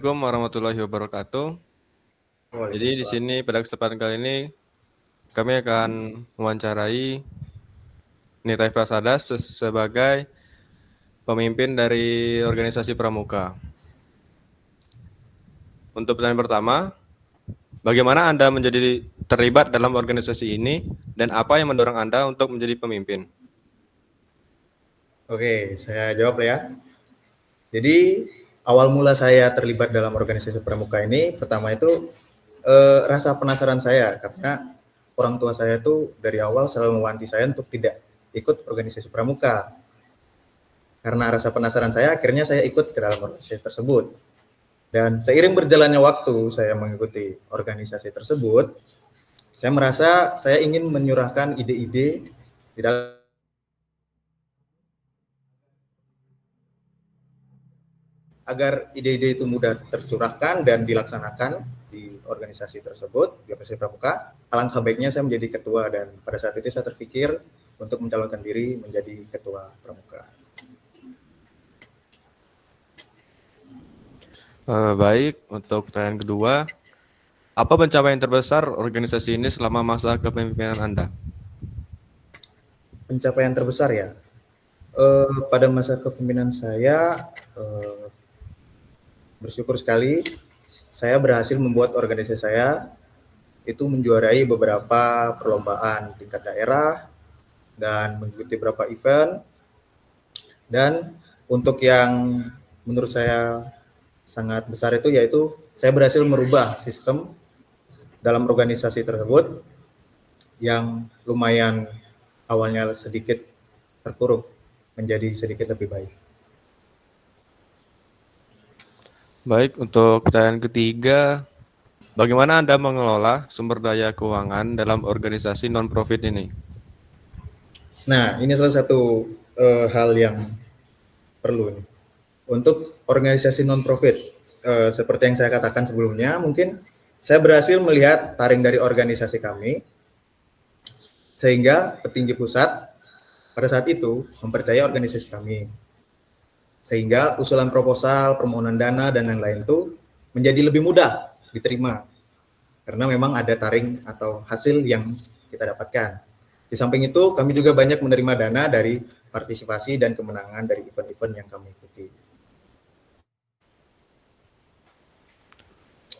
Assalamualaikum warahmatullahi wabarakatuh. Jadi di Waalaikumsalam. sini pada kesempatan kali ini kami akan mewawancarai Nita Prasada sebagai pemimpin dari organisasi Pramuka. Untuk pertanyaan pertama, bagaimana Anda menjadi terlibat dalam organisasi ini dan apa yang mendorong Anda untuk menjadi pemimpin? Oke, saya jawab ya. Jadi awal mula saya terlibat dalam organisasi pramuka ini, pertama itu rasa penasaran saya karena orang tua saya tuh dari awal selalu mewanti saya untuk tidak ikut organisasi pramuka. Karena rasa penasaran saya, akhirnya saya ikut ke dalam organisasi tersebut. Dan seiring berjalannya waktu saya mengikuti organisasi tersebut, saya merasa saya ingin menyurahkan ide-ide di dalam agar ide-ide itu mudah tercurahkan dan dilaksanakan di organisasi tersebut, di organisasi pramuka. Alangkah baiknya saya menjadi ketua dan pada saat itu saya terpikir untuk mencalonkan diri menjadi ketua pramuka. Baik, untuk pertanyaan kedua, apa pencapaian terbesar organisasi ini selama masa kepemimpinan Anda? Pencapaian terbesar ya, pada masa kepemimpinan saya bersyukur sekali saya berhasil membuat organisasi saya itu menjuarai beberapa perlombaan tingkat daerah dan mengikuti beberapa event. Dan untuk yang menurut saya sangat besar itu yaitu saya berhasil merubah sistem dalam organisasi tersebut yang lumayan awalnya sedikit terpuruk menjadi sedikit lebih baik. Baik, untuk pertanyaan ketiga, bagaimana Anda mengelola sumber daya keuangan dalam organisasi non-profit ini? Nah, ini salah satu hal yang perlu nih. Untuk organisasi non-profit, seperti yang saya katakan sebelumnya, mungkin saya berhasil melihat taring dari organisasi kami, sehingga petinggi pusat pada saat itu mempercayai organisasi kami. Sehingga usulan proposal, permohonan dana, dan lain-lain itu menjadi lebih mudah diterima. Karena memang ada taring atau hasil yang kita dapatkan. Di samping itu, kami juga banyak menerima dana dari partisipasi dan kemenangan dari event-event yang kami ikuti.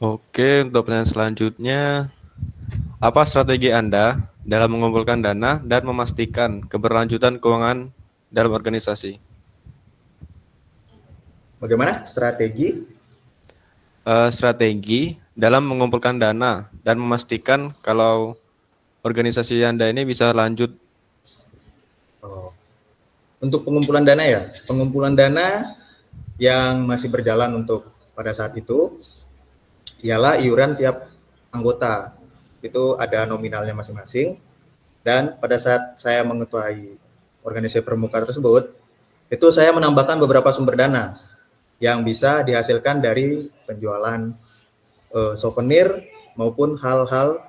Oke, untuk pertanyaan selanjutnya, apa strategi Anda dalam mengumpulkan dana dan memastikan keberlanjutan keuangan dalam organisasi? Bagaimana strategi? Strategi dalam mengumpulkan dana dan memastikan kalau organisasi Anda ini bisa lanjut. Oh, untuk pengumpulan dana ya, pengumpulan dana yang masih berjalan untuk pada saat itu ialah iuran tiap anggota. Itu ada nominalnya masing-masing. Dan pada saat saya mengetuai organisasi pramuka tersebut, itu saya menambahkan beberapa sumber dana yang bisa dihasilkan dari penjualan souvenir maupun hal-hal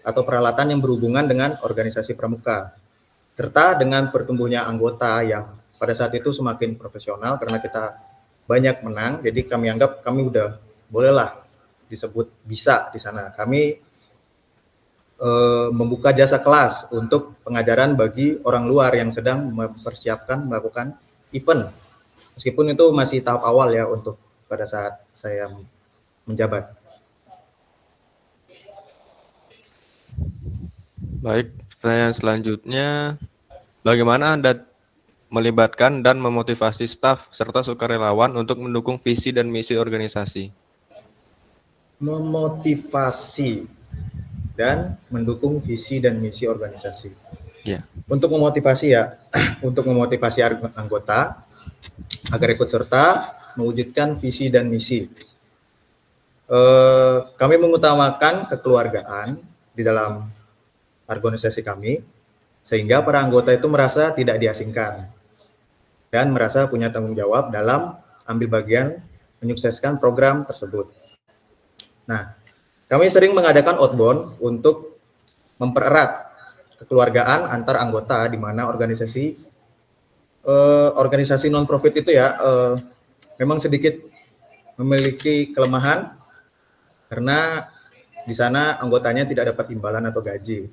atau peralatan yang berhubungan dengan organisasi pramuka. Serta dengan pertumbuhnya anggota yang pada saat itu semakin profesional karena kita banyak menang, jadi kami anggap kami udah bolehlah disebut bisa di sana. Kami membuka jasa kelas untuk pengajaran bagi orang luar yang sedang mempersiapkan melakukan event. Meskipun itu masih tahap awal ya untuk pada saat saya menjabat. Baik, pertanyaan selanjutnya, bagaimana Anda melibatkan dan memotivasi staf serta sukarelawan untuk mendukung visi dan misi organisasi? Memotivasi dan mendukung visi dan misi organisasi. Ya. Untuk memotivasi ya, untuk memotivasi anggota agar ikut serta mewujudkan visi dan misi. Kami mengutamakan kekeluargaan di dalam organisasi kami, sehingga para anggota itu merasa tidak diasingkan dan merasa punya tanggung jawab dalam ambil bagian menyukseskan program tersebut. Nah, kami sering mengadakan outbound untuk mempererat kekeluargaan antar anggota di mana organisasi non-profit itu ya memang sedikit memiliki kelemahan karena di sana anggotanya tidak dapat imbalan atau gaji,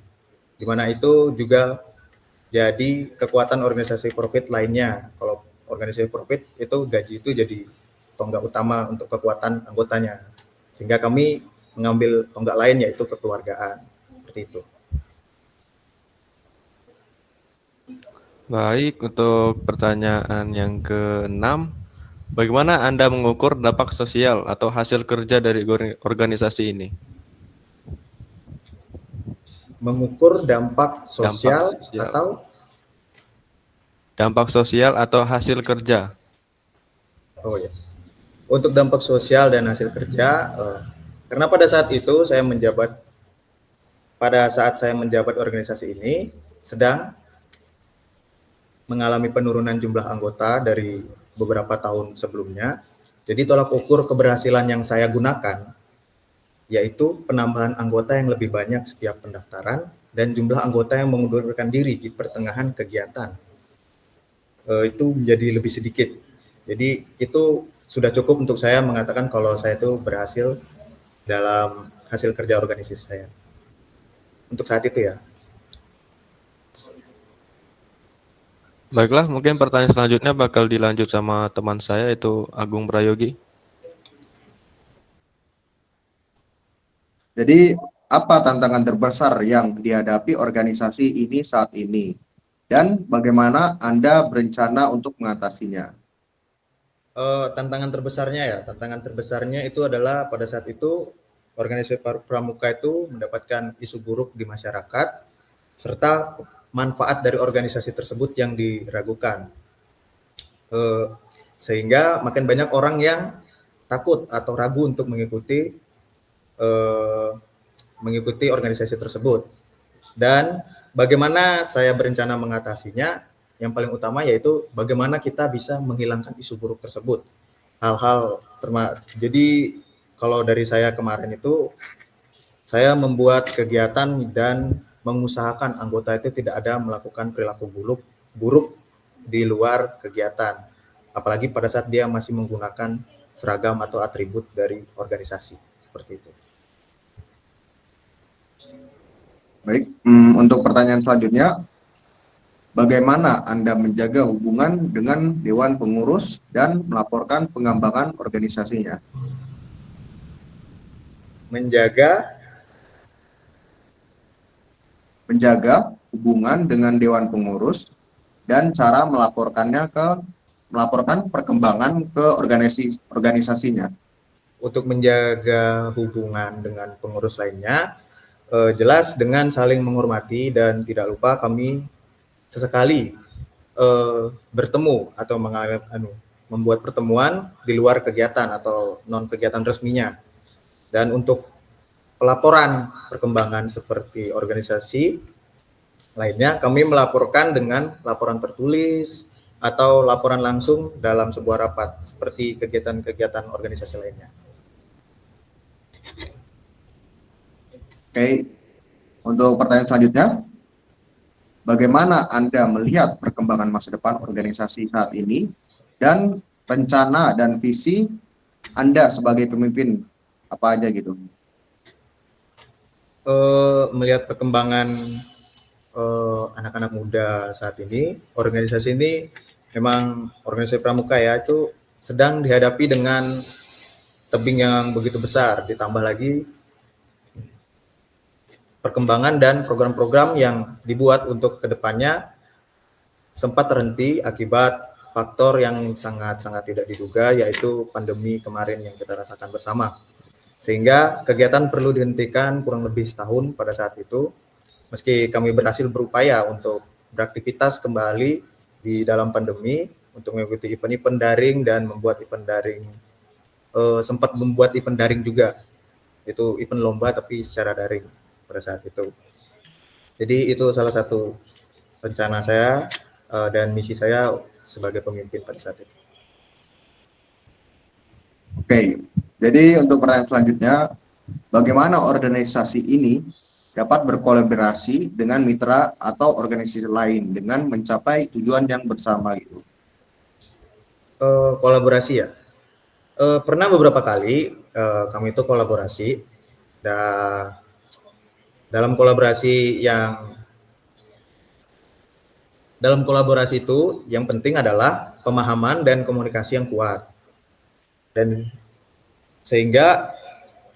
di mana itu juga jadi kekuatan organisasi profit lainnya. Kalau organisasi profit itu gaji itu jadi tonggak utama untuk kekuatan anggotanya, sehingga kami mengambil tonggak lain yaitu kekeluargaan, seperti itu. Baik, untuk pertanyaan yang keenam, bagaimana Anda mengukur dampak sosial atau hasil kerja dari organisasi ini? Mengukur dampak Dampak sosial sosial. atau Dampak sosial atau hasil kerja. oh ya, untuk dampak sosial dan hasil kerja, karena pada saat saya menjabat organisasi ini sedang mengalami penurunan jumlah anggota dari beberapa tahun sebelumnya. Jadi tolak ukur keberhasilan yang saya gunakan yaitu penambahan anggota yang lebih banyak setiap pendaftaran dan jumlah anggota yang mengundurkan diri di pertengahan kegiatan. Itu menjadi lebih sedikit. Jadi itu sudah cukup untuk saya mengatakan kalau saya itu berhasil dalam hasil kerja organisasi saya. Untuk saat itu ya. Baiklah, mungkin pertanyaan selanjutnya bakal dilanjut sama teman saya, itu Agung Prayogi. Jadi, apa tantangan terbesar yang dihadapi organisasi ini saat ini? Dan bagaimana Anda berencana untuk mengatasinya? Tantangan terbesarnya itu adalah pada saat itu organisasi pramuka itu mendapatkan isu buruk di masyarakat serta manfaat dari organisasi tersebut yang diragukan, sehingga makin banyak orang yang takut atau ragu untuk mengikuti organisasi tersebut. Dan bagaimana saya berencana mengatasinya, yang paling utama yaitu bagaimana kita bisa menghilangkan isu buruk tersebut. Jadi kalau dari saya kemarin itu, saya membuat kegiatan dan mengusahakan anggota itu tidak ada melakukan perilaku buruk di luar kegiatan, apalagi pada saat dia masih menggunakan seragam atau atribut dari organisasi, seperti itu. Baik, untuk pertanyaan selanjutnya, bagaimana Anda menjaga hubungan dengan Dewan Pengurus dan melaporkan pengembangan organisasinya? Menjaga hubungan dengan Dewan Pengurus dan cara melaporkan perkembangan ke organisasinya. Untuk menjaga hubungan dengan pengurus lainnya, jelas dengan saling menghormati dan tidak lupa kami sesekali bertemu atau membuat pertemuan di luar kegiatan atau non kegiatan resminya. Dan untuk pelaporan perkembangan seperti organisasi lainnya, kami melaporkan dengan laporan tertulis atau laporan langsung dalam sebuah rapat seperti kegiatan-kegiatan organisasi lainnya. Oke, untuk pertanyaan selanjutnya, bagaimana Anda melihat perkembangan masa depan organisasi saat ini dan rencana dan visi Anda sebagai pemimpin apa aja gitu? Melihat perkembangan anak-anak muda saat ini, organisasi ini memang organisasi pramuka ya, itu sedang dihadapi dengan tebing yang begitu besar, ditambah lagi perkembangan dan program-program yang dibuat untuk kedepannya sempat terhenti akibat faktor yang sangat-sangat tidak diduga, yaitu pandemi kemarin yang kita rasakan bersama. Sehingga kegiatan perlu dihentikan kurang lebih setahun pada saat itu, meski kami berhasil berupaya untuk beraktivitas kembali di dalam pandemi untuk mengikuti event-event daring dan membuat event daring, sempat membuat event daring juga, itu event lomba tapi secara daring pada saat itu. Jadi itu salah satu rencana saya dan misi saya sebagai pemimpin pada saat itu. Oke, jadi untuk pertanyaan selanjutnya, bagaimana organisasi ini dapat berkolaborasi dengan mitra atau organisasi lain dengan mencapai tujuan yang bersama gitu? Kolaborasi ya. Pernah beberapa kali kami itu kolaborasi. Da- dalam kolaborasi yang dalam kolaborasi itu yang penting adalah pemahaman dan komunikasi yang kuat, dan sehingga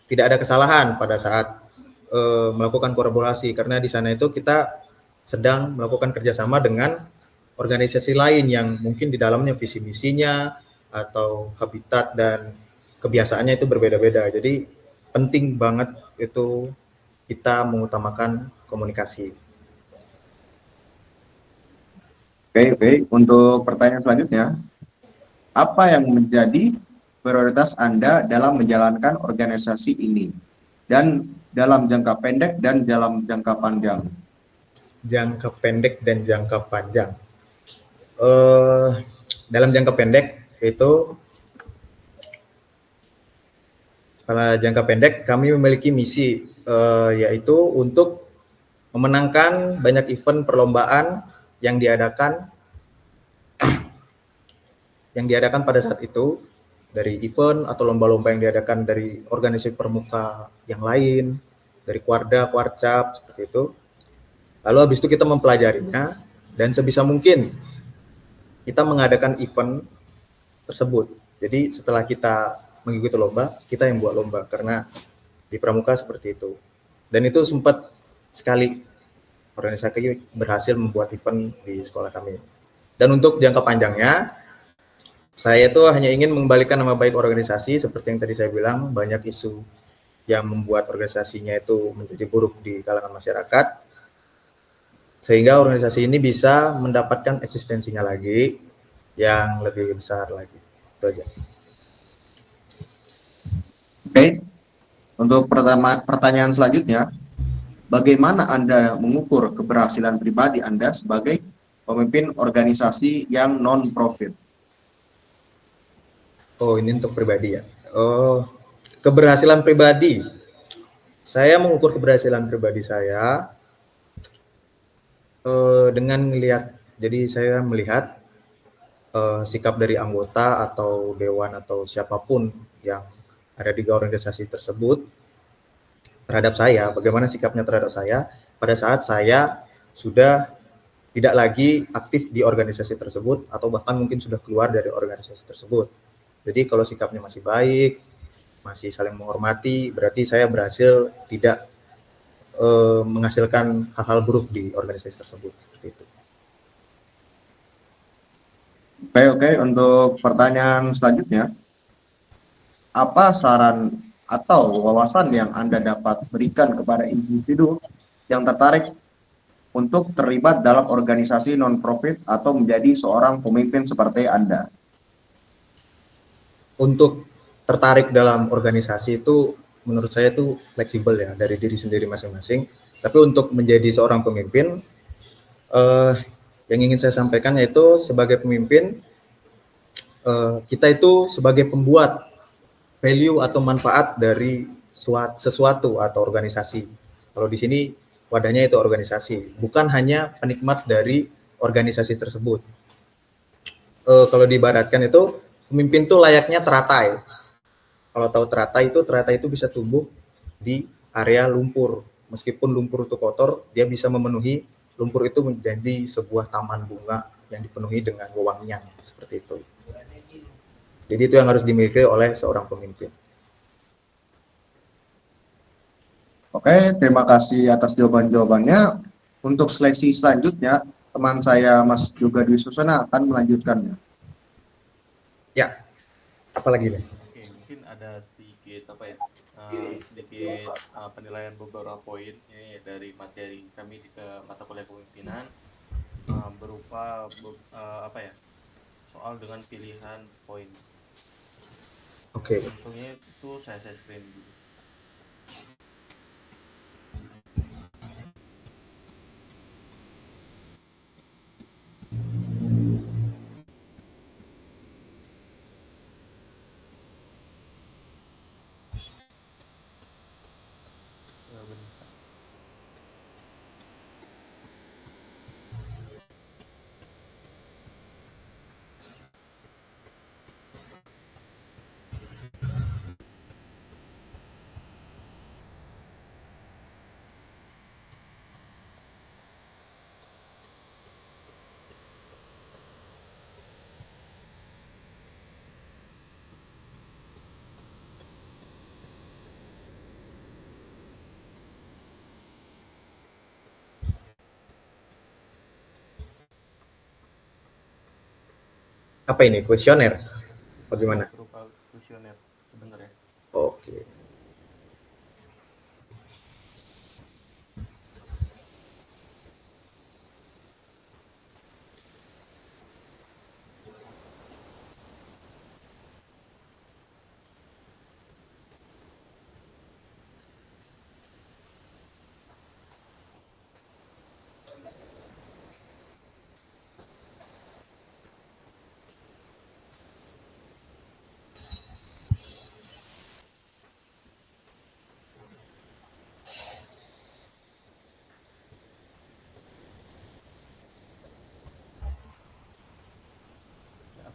tidak ada kesalahan pada saat melakukan kolaborasi, karena di sana itu kita sedang melakukan kerjasama dengan organisasi lain yang mungkin di dalamnya visi misinya atau habitat dan kebiasaannya itu berbeda-beda. Jadi penting banget itu kita mengutamakan komunikasi. Oke, baik. Untuk pertanyaan selanjutnya, apa yang menjadi prioritas Anda dalam menjalankan organisasi ini? Dan dalam jangka pendek dan dalam jangka panjang. Jangka pendek dan jangka panjang. Eh, dalam jangka pendek itu, pada jangka pendek kami memiliki misi yaitu untuk memenangkan banyak event perlombaan yang diadakan pada saat itu, dari event atau lomba-lomba yang diadakan dari organisasi permuka yang lain, dari Kuarda, Kuarcap, seperti itu. Lalu habis itu kita mempelajarinya dan sebisa mungkin kita mengadakan event tersebut. Jadi setelah kita mengikuti lomba, kita yang buat lomba, karena di pramuka seperti itu. Dan itu sempat sekali organisasi berhasil membuat event di sekolah kami. Dan untuk jangka panjangnya, saya itu hanya ingin mengembalikan nama baik organisasi. Seperti yang tadi saya bilang, banyak isu yang membuat organisasinya itu menjadi buruk di kalangan masyarakat, sehingga organisasi ini bisa mendapatkan eksistensinya lagi yang lebih besar lagi. Itu aja. Oke, untuk pertanyaan selanjutnya, bagaimana Anda mengukur keberhasilan pribadi Anda sebagai pemimpin organisasi yang non-profit? Oh, ini untuk pribadi ya. Oh, keberhasilan pribadi. Saya mengukur keberhasilan pribadi saya dengan melihat. Jadi saya melihat sikap dari anggota atau dewan atau siapapun yang ada di organisasi tersebut terhadap saya, bagaimana sikapnya terhadap saya pada saat saya sudah tidak lagi aktif di organisasi tersebut atau bahkan mungkin sudah keluar dari organisasi tersebut. Jadi kalau sikapnya masih baik, masih saling menghormati, berarti saya berhasil tidak menghasilkan hal-hal buruk di organisasi tersebut, seperti itu. Oke, untuk pertanyaan selanjutnya, apa saran atau wawasan yang Anda dapat berikan kepada individu yang tertarik untuk terlibat dalam organisasi non-profit atau menjadi seorang pemimpin seperti Anda? Untuk tertarik dalam organisasi itu menurut saya itu fleksibel ya, dari diri sendiri masing-masing. Tapi untuk menjadi seorang pemimpin, yang ingin saya sampaikan yaitu sebagai pemimpin, kita itu sebagai pembuat value atau manfaat dari sesuatu atau organisasi. Kalau di sini wadahnya itu organisasi, bukan hanya penikmat dari organisasi tersebut. Kalau diibaratkan itu, pemimpin tuh layaknya teratai. Kalau tahu teratai itu bisa tumbuh di area lumpur. Meskipun lumpur itu kotor, dia bisa memenuhi lumpur itu menjadi sebuah taman bunga yang dipenuhi dengan wewangian, seperti itu. Jadi itu yang harus dimiliki oleh seorang pemimpin. Oke, terima kasih atas jawaban-jawabannya. Untuk seleksi selanjutnya, teman saya Mas Yoga Dwi Susana akan melanjutkannya. Ya, apalagi nih? Oke, mungkin ada sedikit sedikit penilaian beberapa poin ini dari materi kami di ke mata kuliah kepemimpinan, berupa soal dengan pilihan poin. Oke. Contohnya itu saya screen dulu. Bentar. Apa ini? Kuesioner? Bagaimana? Berupa kuesioner sebenarnya. Oke.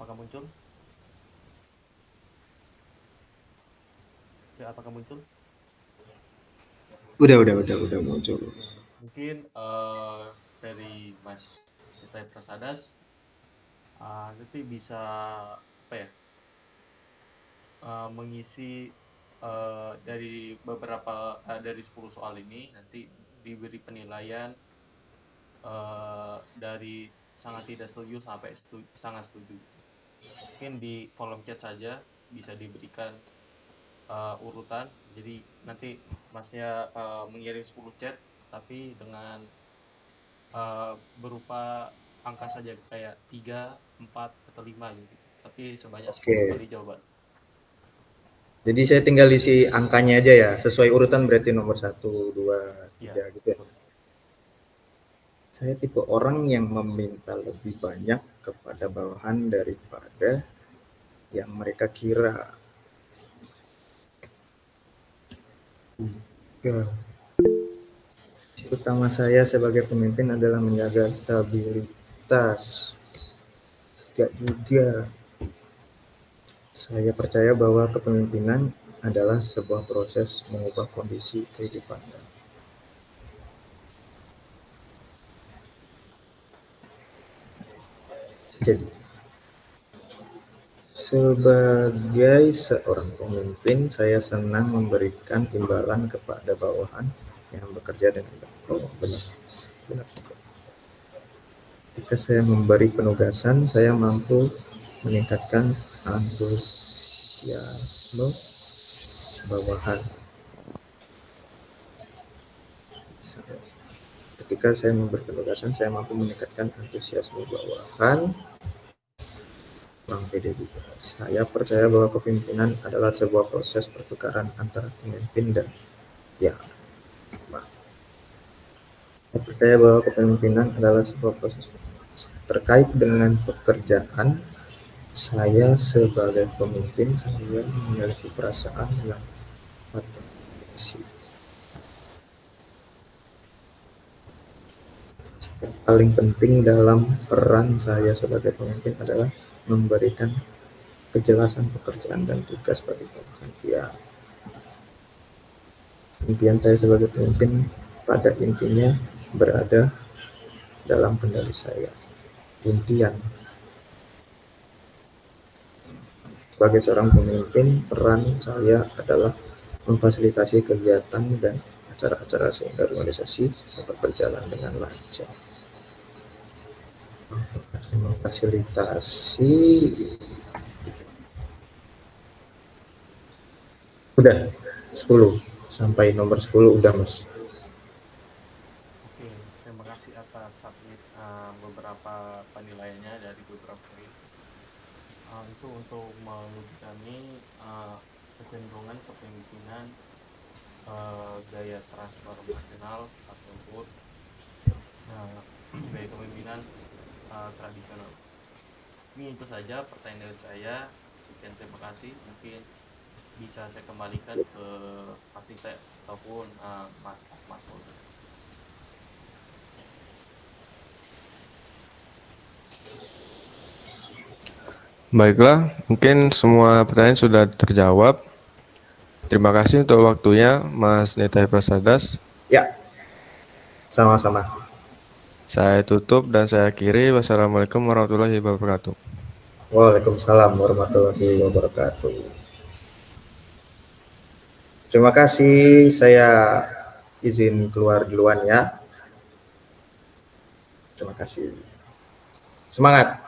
Apakah muncul? Ya, apakah muncul? Udah muncul. Oke. Mungkin dari Mas Nita Prasadas nanti bisa apa ya? Mengisi dari beberapa dari 10 soal ini nanti diberi penilaian dari sangat tidak setuju sampai sangat setuju. Mungkin di kolom chat saja bisa diberikan urutan. Jadi nanti Masnya mengirim 10 chat tapi dengan berupa angka saja kayak 3, 4 atau 5 gitu. Tapi sebanyak 10 Oke. kali jawaban. Jadi saya tinggal isi angkanya aja ya, sesuai urutan berarti nomor 1, 2, Ya, 3 gitu ya. Saya tipe orang yang meminta lebih banyak kepada bawahan daripada yang mereka kira. 3. Utama saya sebagai pemimpin adalah menjaga stabilitas. 3 juga. Saya percaya bahwa kepemimpinan adalah sebuah proses mengubah kondisi kehidupan. Jadi, sebagai seorang pemimpin, saya senang memberikan imbalan kepada bawahan yang bekerja dengan baik. Oh, benar. Ketika saya memberi penugasan, saya mampu meningkatkan antusiasme bawahan. Ketika saya memberi penugasan, saya mampu meningkatkan antusiasme bawahan. Kurang pede juga. Saya percaya bahwa kepemimpinan adalah sebuah proses pertukaran antara pemimpin dan ya. Saya percaya bahwa kepemimpinan adalah sebuah proses terkait dengan pekerjaan. Saya sebagai pemimpin, saya memiliki perasaan yang patut diisi. Yang paling penting dalam peran saya sebagai pemimpin adalah memberikan kejelasan pekerjaan dan tugas bagi bawahan. Ya, impian saya sebagai pemimpin pada intinya berada dalam kendali saya. Impian. Sebagai seorang pemimpin, peran saya adalah memfasilitasi kegiatan dan acara-acara sehingga organisasi dapat berjalan dengan lancar. Memfasilitasi. Udah 10 sampai nomor 10 udah, Mas. Oke, terima kasih atas submit beberapa penilaiannya dari beberapa poin. Itu untuk menguji kami kecenderungan kepemimpinan gaya transformasional ataupun gaya kepemimpinan tradisional. Ini itu saja pertanyaan dari saya. Sekian, terima kasih. Mungkin bisa saya kembalikan ke Mas Ite ataupun Mas Ahmad. Baiklah, mungkin semua pertanyaan sudah terjawab. Terima kasih untuk waktunya, Mas Nita Prasadas. Ya, sama-sama. Saya tutup dan saya akhiri. Wassalamualaikum warahmatullahi wabarakatuh. Waalaikumsalam warahmatullahi wabarakatuh. Terima kasih, saya izin keluar duluan ya. Terima kasih. Semangat.